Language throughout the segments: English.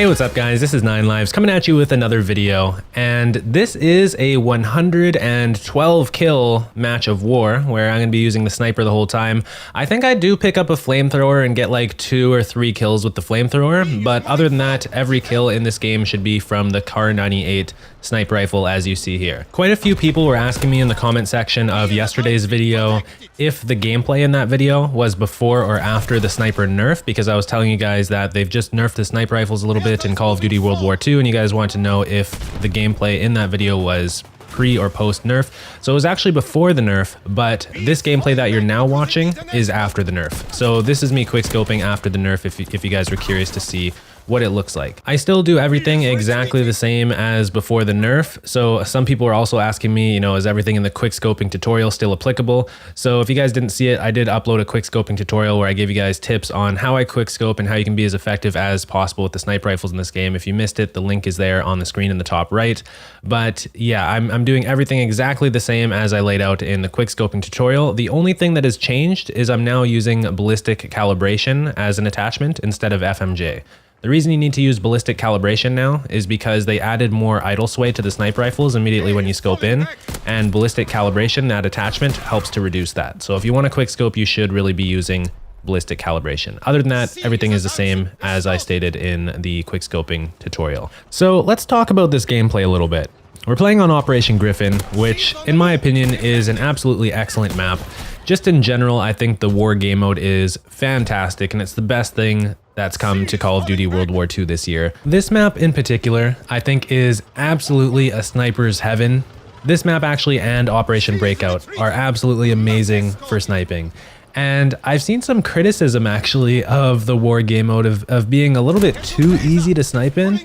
Hey, what's up guys? This is 9Lives coming at you with another video, and this is a 112 kill match of war where I'm going to be using the sniper the whole time. I think I do pick up a flamethrower and get like 2 or 3 kills with the flamethrower, but other than that, every kill in this game should be from the Kar98 sniper rifle as you see here. Quite a few people were asking me in the comment section of yesterday's video if the gameplay in that video was before or after the sniper nerf, because I was telling you guys that they've just nerfed the sniper rifles a little bit in Call of Duty World War II, and you guys wanted to know if the gameplay in that video was pre or post nerf. So it was actually before the nerf, but this gameplay that you're now watching is after the nerf. So this is me quickscoping after the nerf if you guys were curious to see what it looks like. I still do everything exactly the same as before the nerf. So some people are also asking me, you know, is everything in the quickscoping tutorial still applicable? So if you guys didn't see it, I did upload a quickscoping tutorial where I gave you guys tips on how I quickscope and how you can be as effective as possible with the sniper rifles in this game. If you missed it, the link is there on the screen in the top right. But yeah, I'm doing everything exactly the same as I laid out in the quickscoping tutorial. The only thing that has changed is I'm now using ballistic calibration as an attachment instead of FMJ. The reason you need to use ballistic calibration now is because they added more idle sway to the sniper rifles immediately when you scope in, and ballistic calibration, that attachment, helps to reduce that. So if you want to quickscope, you should really be using ballistic calibration. Other than that, everything is the same as I stated in the quickscoping tutorial. So let's talk about this gameplay a little bit. We're playing on Operation Griffin, which in my opinion is an absolutely excellent map. Just in general, I think the war game mode is fantastic, and it's the best thing that's come to Call of Duty World War II this year. This map in particular, I think is absolutely a sniper's heaven. This map actually and Operation Breakout are absolutely amazing for sniping. And I've seen some criticism actually of the war game mode of being a little bit too easy to snipe in.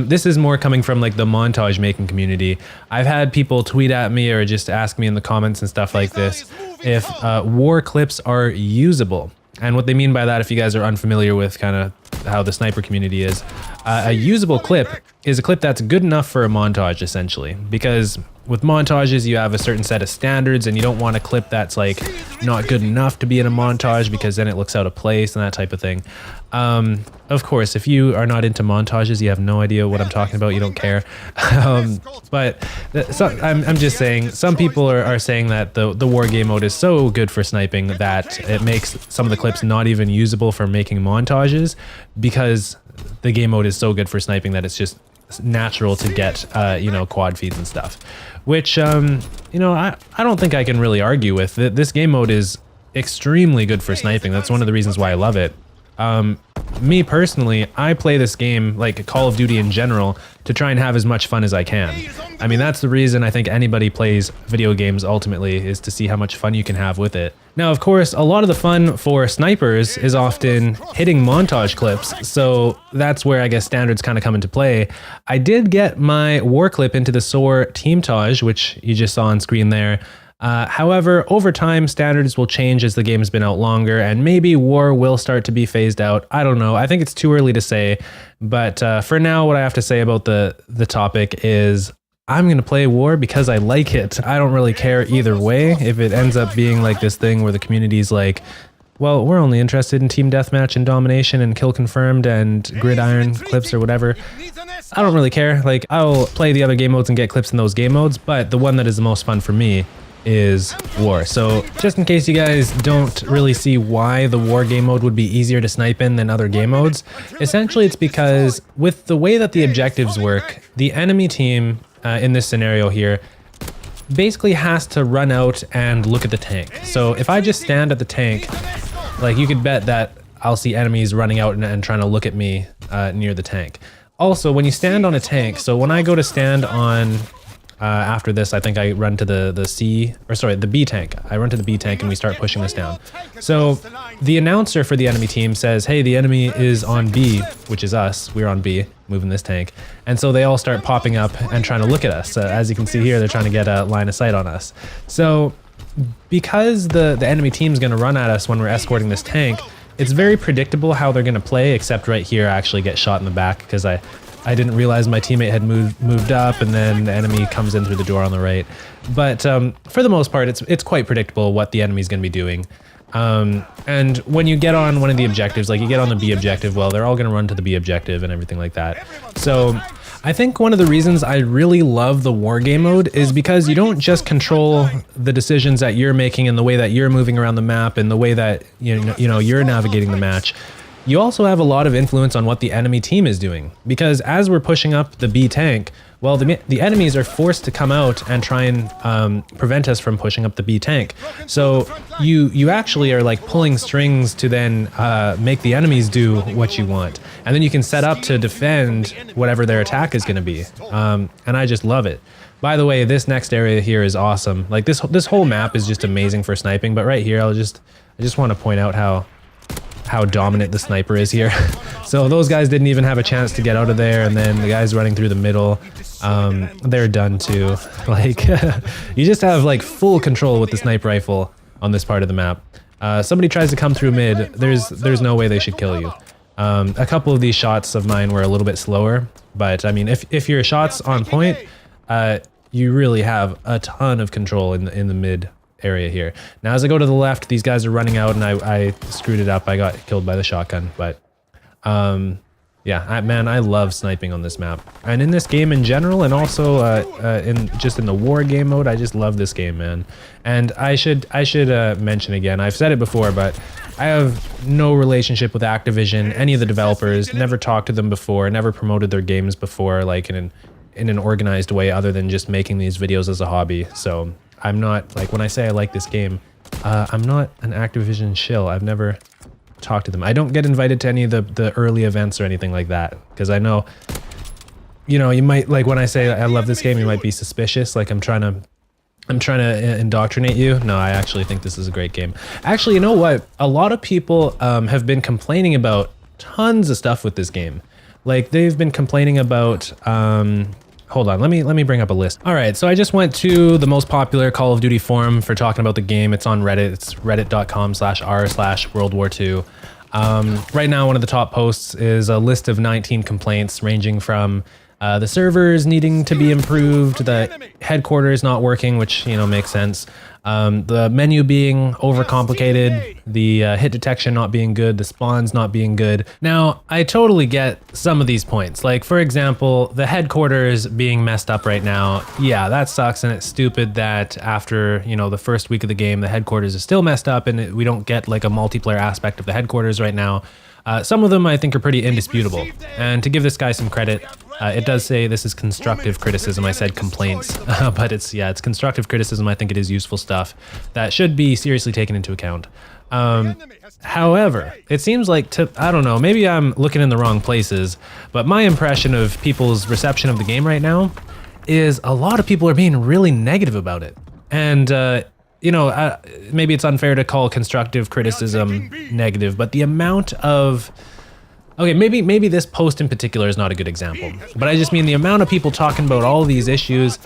This is more coming from like the montage making community. I've had people tweet at me or just ask me in the comments and stuff like this if war clips are usable. And what they mean by that, if you guys are unfamiliar with kind of how the sniper community is, a usable clip is a clip that's good enough for a montage essentially, because with montages you have a certain set of standards and you don't want a clip that's like not good enough to be in a montage because then it looks out of place and that type of thing. Of course, if you are not into montages, you have no idea what I'm talking about, you don't care. But I'm just saying, some people are saying that the war game mode is so good for sniping that it makes some of the clips not even usable for making montages, because the game mode is so good for sniping that it's just natural to get you know, quad feeds and stuff, which you know, I don't think I can really argue with. This game mode is extremely good for sniping. That's one of the reasons why I love it. Me personally, I play this game, like Call of Duty in general, to try and have as much fun as I can. I mean, that's the reason I think anybody plays video games ultimately, is to see how much fun you can have with it. Now, of course, a lot of the fun for snipers is often hitting montage clips, so that's where I guess standards kind of come into play. I did get my war clip into the SOAR Teamtage, which you just saw on screen there. However, over time, standards will change as the game has been out longer, and maybe war will start to be phased out. I don't know. I think it's too early to say. But for now, what I have to say about the topic is I'm going to play war because I like it. I don't really care either way. If it ends up being like this thing where the community's like, well, we're only interested in team deathmatch and domination and kill confirmed and gridiron clips or whatever, I don't really care. Like, I'll play the other game modes and get clips in those game modes, but the one that is the most fun for me is war. So just in case you guys don't really see why the war game mode would be easier to snipe in than other game modes, essentially it's because with the way that the objectives work, the enemy team in this scenario here basically has to run out and look at the tank. So if I just stand at the tank, like, you could bet that I'll see enemies running out and trying to look at me near the tank. Also, when you stand on a tank, so when I go to stand on after this, I think I run to the B tank. I run to the B tank and we start pushing this down. So the announcer for the enemy team says, hey, the enemy is on B, which is us. We're on B, moving this tank. And so they all start popping up and trying to look at us. As you can see here, they're trying to get a line of sight on us. So because the enemy team's going to run at us when we're escorting this tank, it's very predictable how they're going to play, except right here I actually get shot in the back because I didn't realize my teammate had moved up, and then the enemy comes in through the door on the right. But for the most part, it's quite predictable what the enemy's going to be doing. And when you get on one of the objectives, like you get on the B objective, well, they're all going to run to the B objective and everything like that. So I think one of the reasons I really love the war game mode is because you don't just control the decisions that you're making and the way that you're moving around the map and the way that you're navigating the match. You also have a lot of influence on what the enemy team is doing, because as we're pushing up the B tank, well, the enemies are forced to come out and try and prevent us from pushing up the B tank. So you actually are like pulling strings to then make the enemies do what you want. And then you can set up to defend whatever their attack is going to be. And I just love it. By the way, this next area here is awesome. Like this whole map is just amazing for sniping. But right here, I just want to point out how dominant the sniper is here. So those guys didn't even have a chance to get out of there, and then the guys running through the middle, they're done too. Like, you just have like full control with the sniper rifle on this part of the map. Somebody tries to come through mid, there's no way they should kill you. A couple of these shots of mine were a little bit slower, but I mean, if your shot's on point, you really have a ton of control in the mid area here. Now as I go to the left, these guys are running out and I screwed it up. I got killed by the shotgun, but yeah, man, I love sniping on this map and in this game in general, and also in the war game mode. I just love this game, man. And I should mention again, I've said it before, but I have no relationship with Activision, any of the developers, never talked to them before, never promoted their games before, like in an organized way other than just making these videos as a hobby. So I'm not, like, when I say I like this game, I'm not an Activision shill. I've never talked to them. I don't get invited to any of the early events or anything like that, because I know, you might, like, when I say I love this game, you might be suspicious, like I'm trying to indoctrinate you. No, I actually think this is a great game. Actually, you know what? A lot of people have been complaining about tons of stuff with this game. Like, they've been complaining about, hold on, let me bring up a list. All right, so I just went to the most popular Call of Duty forum for talking about the game. It's on Reddit. It's reddit.com/r/World War II. Right now, one of the top posts is a list of 19 complaints ranging from the servers needing to be improved, the headquarters not working, which, makes sense. The menu being overcomplicated, the hit detection not being good, the spawns not being good. Now, I totally get some of these points. Like, for example, the headquarters being messed up right now. Yeah, that sucks, and it's stupid that after, the first week of the game, the headquarters is still messed up and we don't get like a multiplayer aspect of the headquarters right now. Some of them I think are pretty indisputable. And to give this guy some credit, it does say this is constructive criticism. I said complaints, but it's constructive criticism. I think it is useful stuff that should be seriously taken into account. However, it seems like, I don't know, maybe I'm looking in the wrong places, but my impression of people's reception of the game right now is a lot of people are being really negative about it. And, maybe it's unfair to call constructive criticism negative, but the amount of, okay, maybe this post in particular is not a good example, but I just mean the amount of people talking about all these issues.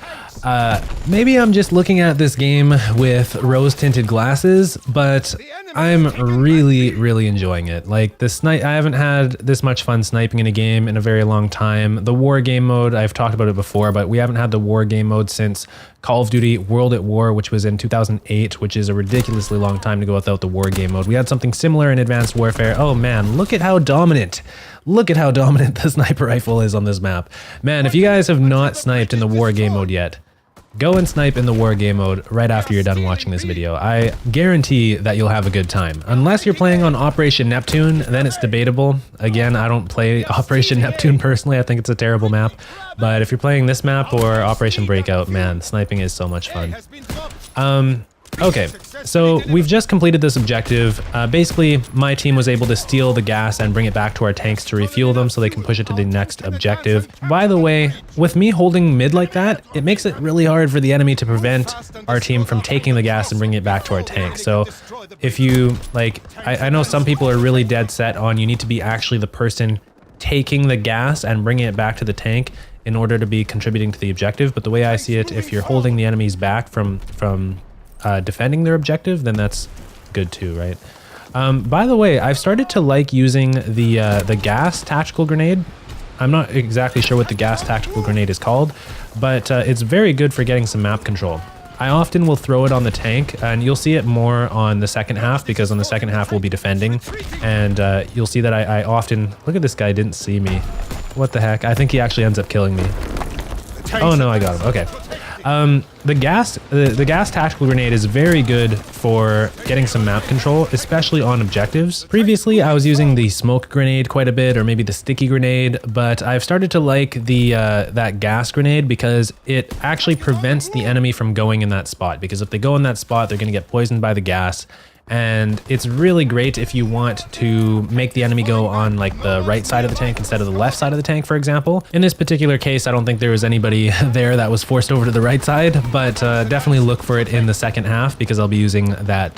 Maybe I'm just looking at this game with rose-tinted glasses, but I'm really, really enjoying it. Like, I haven't had this much fun sniping in a game in a very long time. The war game mode, I've talked about it before, but we haven't had the war game mode since Call of Duty World at War, which was in 2008, which is a ridiculously long time to go without the war game mode. We had something similar in Advanced Warfare. Oh man, look at how dominant the sniper rifle is on this map. Man, if you guys have not sniped in the war game mode yet, go and snipe in the war game mode right after you're done watching this video. I guarantee that you'll have a good time. Unless you're playing on Operation Neptune, then it's debatable. Again, I don't play Operation Neptune personally. I think it's a terrible map. But if you're playing this map or Operation Breakout, man, sniping is so much fun. Okay, so we've just completed this objective. Basically, my team was able to steal the gas and bring it back to our tanks to refuel them so they can push it to the next objective. By the way, with me holding mid like that, it makes it really hard for the enemy to prevent our team from taking the gas and bringing it back to our tank. So if you, like, I know some people are really dead set on you need to be actually the person taking the gas and bringing it back to the tank in order to be contributing to the objective. But the way I see it, if you're holding the enemies back from defending their objective, then that's good too, right? By the way, I've started to like using the gas tactical grenade. I'm not exactly sure what the gas tactical grenade is called, but it's very good for getting some map control. I often will throw it on the tank, and you'll see it more on the second half, because on the second half we'll be defending, and you'll see that I often... Look at this guy, didn't see me. What the heck? I think he actually ends up killing me. Oh no, I got him. Okay. The gas tactical grenade is very good for getting some map control, especially on objectives. Previously, I was using the smoke grenade quite a bit, or maybe the sticky grenade, but I've started to like the that gas grenade because it actually prevents the enemy from going in that spot. Because if they go in that spot, they're going to get poisoned by the gas. And it's really great if you want to make the enemy go on like the right side of the tank instead of the left side of the tank, for example. In this particular case, I don't think there was anybody there that was forced over to the right side, but definitely look for it in the second half, because I'll be using that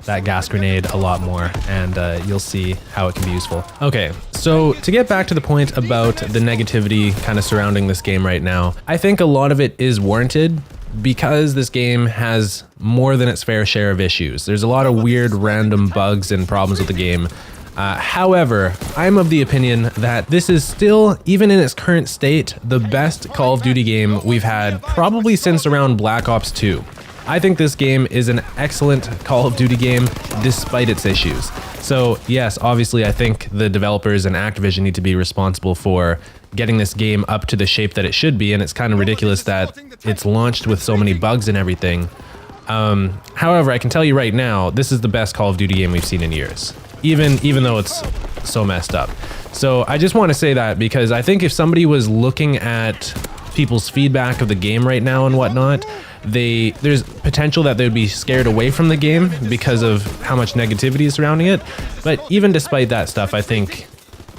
that gas grenade a lot more, and you'll see how it can be useful. Okay, so to get back to the point about the negativity kind of surrounding this game right now, I think a lot of it is warranted, because this game has more than its fair share of issues. There's a lot of weird random bugs and problems with the game. However, I'm of the opinion that this is still, even in its current state, the best Call of Duty game we've had probably since around Black Ops 2. I think this game is an excellent Call of Duty game despite its issues. So yes, obviously I think the developers and Activision need to be responsible for getting this game up to the shape that it should be, and it's kind of ridiculous that it's launched with so many bugs and everything. However, I can tell you right now, this is the best Call of Duty game we've seen in years, even though it's so messed up. So I just want to say that, because I think if somebody was looking at people's feedback of the game right now and whatnot, there's potential that they would be scared away from the game because of how much negativity is surrounding it. But even despite that stuff, I think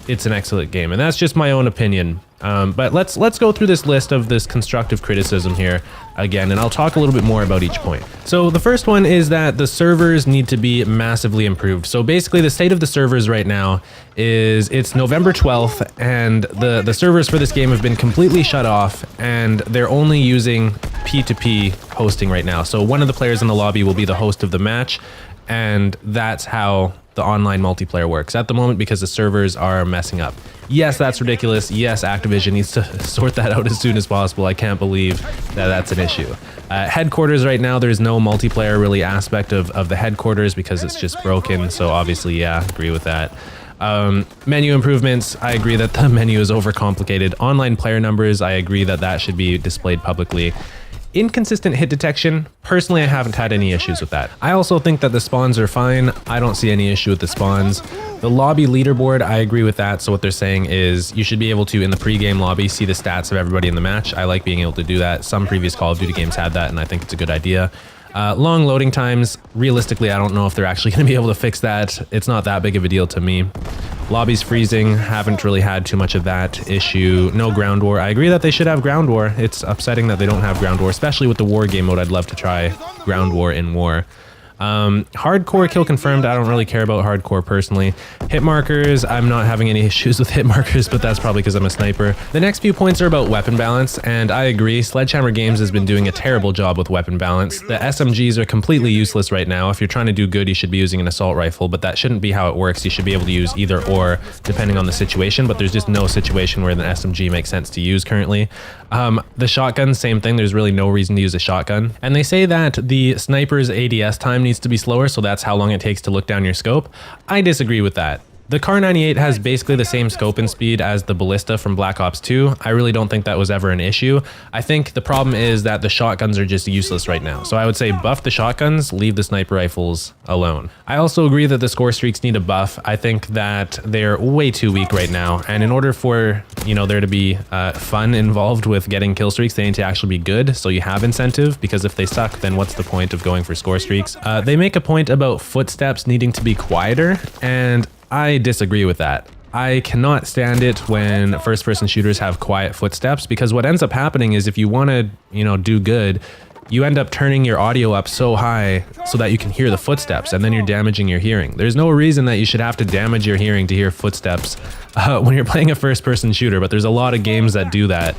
it's an excellent game, and that's just my own opinion. But let's go through this list of this constructive criticism here again, and I'll talk a little bit more about each point. So the first one is that the servers need to be massively improved. So basically the state of the servers right now is it's November 12th, and the servers for this game have been completely shut off, and they're only using P2P hosting right now. So one of the players in the lobby will be the host of the match, and that's how the online multiplayer works at the moment, because the servers are messing up. Yes, that's ridiculous. Yes, Activision needs to sort that out as soon as possible. I can't believe that that's an issue. Headquarters right now, there's no multiplayer really aspect of the headquarters because it's just broken. So obviously, yeah, agree with that. Menu improvements, I agree that the menu is overcomplicated. Online player numbers, I agree that that should be displayed publicly. Inconsistent hit detection, personally I haven't had any issues with that. I also think that the spawns are fine. I don't see any issue with the spawns. The lobby leaderboard, I agree with that. So what they're saying is you should be able to, in the pre-game lobby, see the stats of everybody in the match. I like being able to do that. Some previous Call of Duty games had that, and I think it's a good idea. Long loading times, realistically, I don't know if they're actually going to be able to fix that. It's not that big of a deal to me. Lobbies freezing, haven't really had too much of that issue. No ground war. I agree that they should have ground war. It's upsetting that they don't have ground war, especially with the war game mode. I'd love to try ground war in war. Hardcore kill confirmed. I don't really care about hardcore personally. Hit markers, I'm not having any issues with hit markers, but that's probably because I'm a sniper. The next few points are about weapon balance, and I agree, Sledgehammer Games has been doing a terrible job with weapon balance. The SMGs are completely useless right now. If you're trying to do good, you should be using an assault rifle, but that shouldn't be how it works. You should be able to use either or, depending on the situation, but there's just no situation where the SMG makes sense to use currently. The shotgun, same thing. There's really no reason to use a shotgun. And they say that the sniper's ADS time needs to be slower, so that's how long it takes to look down your scope. I disagree with that. The Kar98 has basically the same scope and speed as the Ballista from Black Ops 2. I really don't think that was ever an issue. I think the problem is that the shotguns are just useless right now. So I would say buff the shotguns, leave the sniper rifles alone. I also agree that the score streaks need a buff. I think that they're way too weak right now. And in order for, you know, there to be fun involved with getting kill streaks, they need to actually be good. So you have incentive, because if they suck, then what's the point of going for score streaks? They make a point about footsteps needing to be quieter, and I disagree with that. I cannot stand it when first-person shooters have quiet footsteps, because what ends up happening is if you want to, you know, do good, you end up turning your audio up so high so that you can hear the footsteps, and then you're damaging your hearing. There's no reason that you should have to damage your hearing to hear footsteps when you're playing a first-person shooter, but there's a lot of games that do that.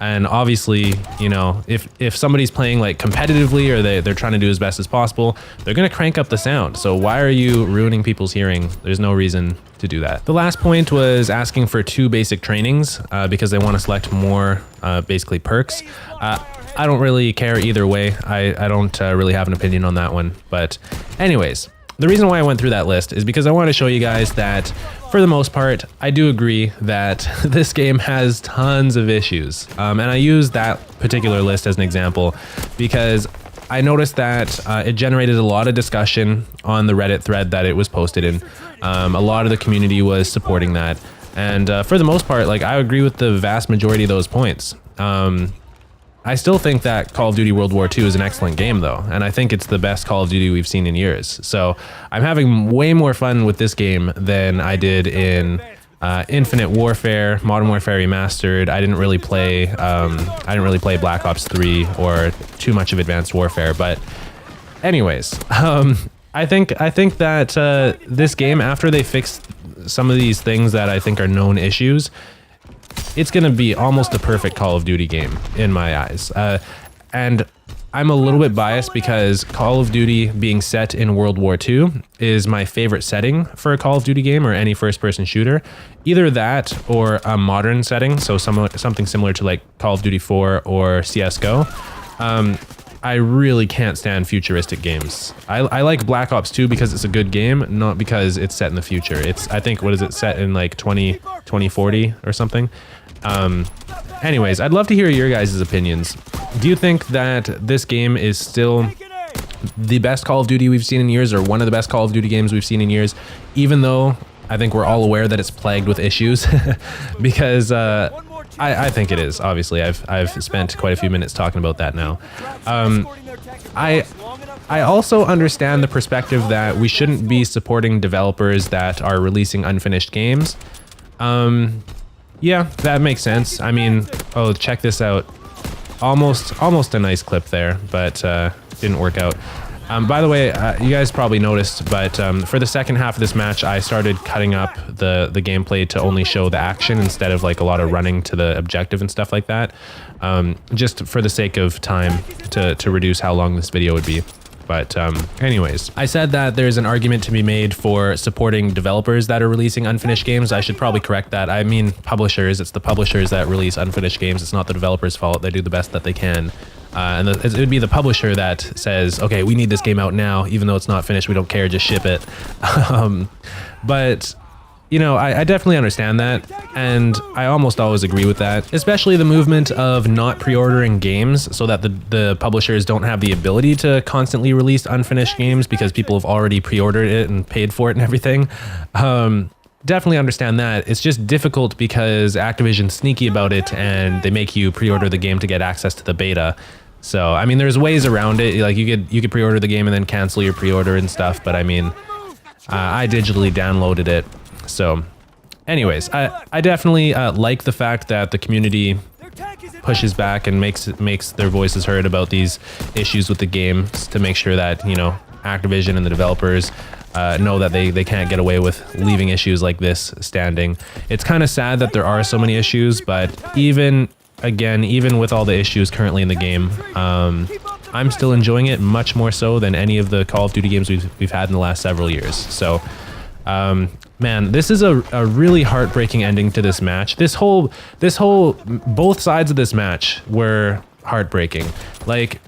And obviously, you know, if somebody's playing like competitively or they're trying to do as best as possible, they're gonna crank up the sound. So why are you ruining people's hearing? There's no reason to do that. The last point was asking for 2 basic trainings because they want to select more basically perks. I don't really care either way. I don't really have an opinion on that one. But anyways, the reason why I went through that list is because I want to show you guys that for the most part, I do agree that this game has tons of issues. And I use that particular list as an example because I noticed that it generated a lot of discussion on the Reddit thread that it was posted in. A lot of the community was supporting that. And for the most part, like I agree with the vast majority of those points. I still think that Call of Duty World War II is an excellent game though, and I think it's the best Call of Duty we've seen in years. So I'm having way more fun with this game than I did in Infinite Warfare, Modern Warfare Remastered. I didn't really play Black Ops 3 or too much of Advanced Warfare, but anyways, I think that this game, after they fix some of these things that I think are known issues, it's going to be almost a perfect Call of Duty game in my eyes. And I'm a little bit biased because Call of Duty being set in World War II is my favorite setting for a Call of Duty game or any first-person shooter. Either that or a modern setting, so something similar to like Call of Duty 4 or CSGO. I really can't stand futuristic games. I like Black Ops 2 because it's a good game, not because it's set in the future. It's, I think, what is it, set in like 2040 or something? Anyways, I'd love to hear your guys' opinions. Do you think that this game is still the best Call of Duty we've seen in years, or one of the best Call of Duty games we've seen in years, even though I think we're all aware that it's plagued with issues? Because I think it is. Obviously, I've spent quite a few minutes talking about that now. I also understand the perspective that we shouldn't be supporting developers that are releasing unfinished games. Yeah, that makes sense. I mean, oh, check this out. Almost a nice clip there, but didn't work out. By the way, you guys probably noticed, but for the second half of this match, I started cutting up the gameplay to only show the action instead of like a lot of running to the objective and stuff like that, just for the sake of time to reduce how long this video would be. But anyways, I said that there's an argument to be made for supporting developers that are releasing unfinished games. I should probably correct that. I mean publishers. It's the publishers that release unfinished games. It's not the developers' fault. They do the best that they can. And it would be the publisher that says, okay, we need this game out now, even though it's not finished, we don't care, just ship it. But, you know, I definitely understand that, and I almost always agree with that, especially the movement of not pre-ordering games so that the publishers don't have the ability to constantly release unfinished games because people have already pre-ordered it and paid for it and everything. Definitely understand that. It's just difficult because Activision's sneaky about it and they make you pre-order the game to get access to the beta. So, I mean, there's ways around it. Like you could pre-order the game and then cancel your pre-order and stuff. But I mean, I digitally downloaded it. So anyways, I definitely like the fact that the community pushes back and makes their voices heard about these issues with the game to make sure that, you know, Activision and the developers know that they can't get away with leaving issues like this standing. It's kind of sad that there are so many issues, but even with all the issues currently in the game, I'm still enjoying it much more so than any of the Call of Duty games we've had in the last several years. So, man, this is a really heartbreaking ending to this match. This whole both sides of this match were heartbreaking. Like,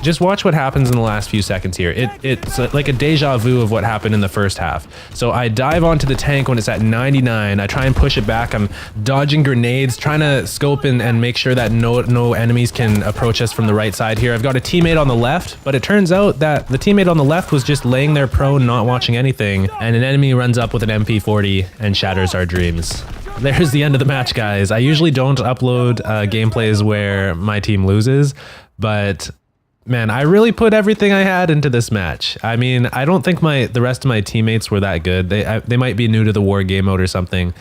just watch what happens in the last few seconds here. It's like a deja vu of what happened in the first half. So I dive onto the tank when it's at 99. I try and push it back. I'm dodging grenades, trying to scope and make sure that no enemies can approach us from the right side here. I've got a teammate on the left, but it turns out that the teammate on the left was just laying there prone, not watching anything, and an enemy runs up with an MP40 and shatters our dreams. There's the end of the match, guys. I usually don't upload gameplays where my team loses, but man, I really put everything I had into this match. I mean, I don't think the rest of my teammates were that good. They might be new to the war game mode or something,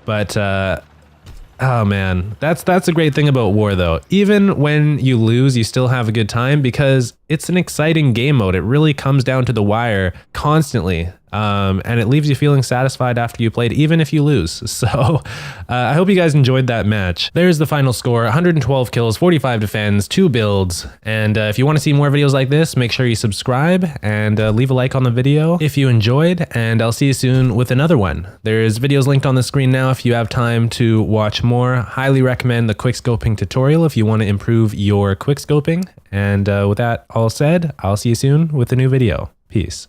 but oh man, that's a great thing about war though. Even when you lose, you still have a good time because it's an exciting game mode. It really comes down to the wire constantly. And it leaves you feeling satisfied after you played, even if you lose. So I hope you guys enjoyed that match. There's the final score: 112 kills, 45 defends, 2 builds. And if you want to see more videos like this, make sure you subscribe and leave a like on the video if you enjoyed. And I'll see you soon with another one. There's videos linked on the screen now if you have time to watch more. Highly recommend the quickscoping tutorial if you want to improve your quickscoping. And with that all said, I'll see you soon with a new video. Peace.